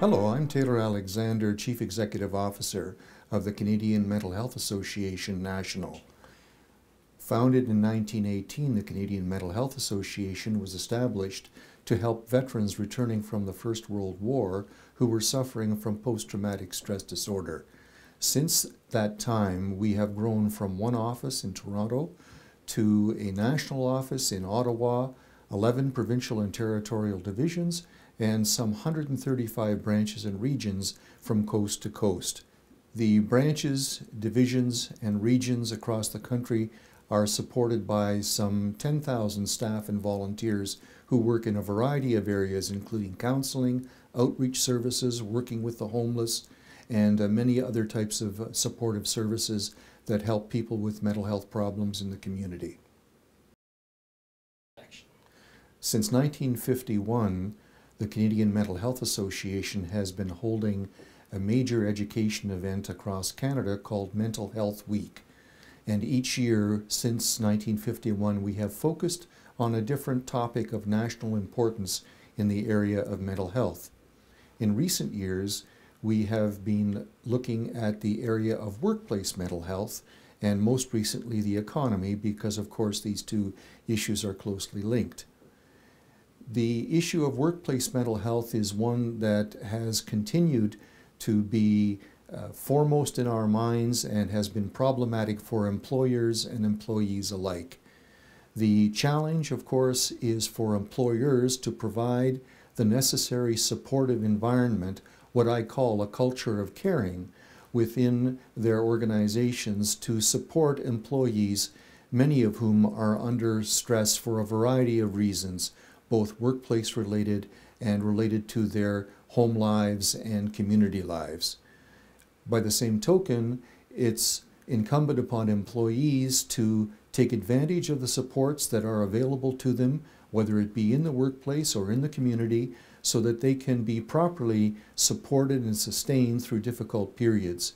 Hello, I'm Taylor Alexander, Chief Executive Officer of the Canadian Mental Health Association National. Founded in 1918, the Canadian Mental Health Association was established to help veterans returning from the First World War who were suffering from post-traumatic stress disorder. Since that time, we have grown from one office in Toronto to a national office in Ottawa, 11 provincial and territorial divisions, and some 135 branches and regions from coast to coast. The branches, divisions, and regions across the country are supported by some 10,000 staff and volunteers who work in a variety of areas, including counseling, outreach services, working with the homeless, and many other types of supportive services that help people with mental health problems in the community. Since 1951, the Canadian Mental Health Association has been holding a major education event across Canada called Mental Health Week. And each year since 1951, we have focused on a different topic of national importance in the area of mental health. In recent years, we have been looking at the area of workplace mental health, and most recently the economy, because of course these two issues are closely linked. The issue of workplace mental health is one that has continued to be foremost in our minds and has been problematic for employers and employees alike. The challenge, of course, is for employers to provide the necessary supportive environment, what I call a culture of caring, within their organizations to support employees, many of whom are under stress for a variety of reasons, both workplace related and related to their home lives and community lives. By the same token, it's incumbent upon employees to take advantage of the supports that are available to them, whether it be in the workplace or in the community, so that they can be properly supported and sustained through difficult periods.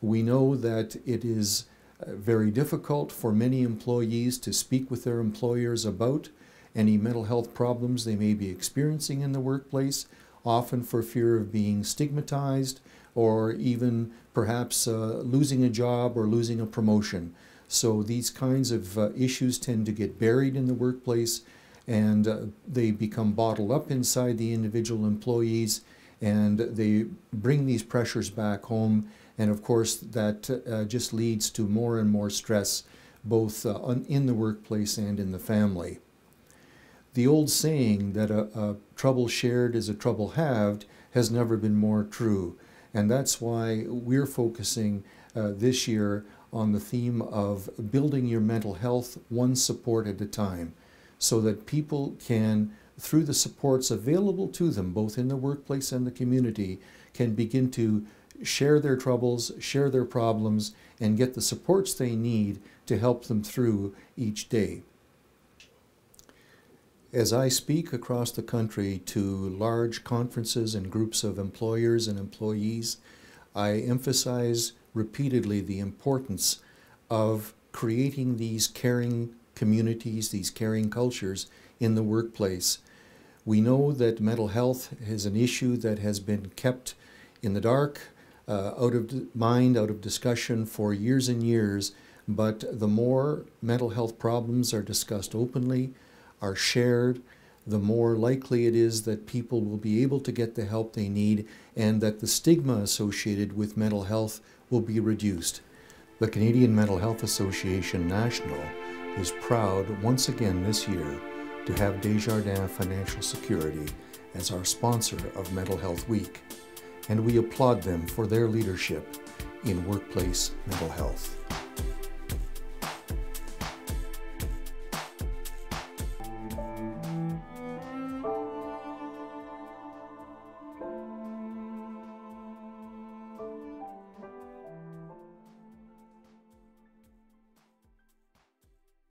We know that it is very difficult for many employees to speak with their employers about any mental health problems they may be experiencing in the workplace, often for fear of being stigmatized or even perhaps losing a job or losing a promotion. So these kinds of issues tend to get buried in the workplace, and they become bottled up inside the individual employees, and they bring these pressures back home, and of course that just leads to more and more stress both in the workplace and in the family. The old saying that a trouble shared is a trouble halved has never been more true, and that's why we're focusing this year on the theme of building your mental health one support at a time, so that people can, through the supports available to them, both in the workplace and the community, can begin to share their troubles, share their problems, and get the supports they need to help them through each day. As I speak across the country to large conferences and groups of employers and employees, I emphasize repeatedly the importance of creating these caring communities, these caring cultures in the workplace. We know that mental health is an issue that has been kept in the dark, out of mind, out of discussion for years and years, but the more mental health problems are discussed openly, are shared, the more likely it is that people will be able to get the help they need and that the stigma associated with mental health will be reduced. The Canadian Mental Health Association National is proud once again this year to have Desjardins Financial Security as our sponsor of Mental Health Week, and we applaud them for their leadership in workplace mental health.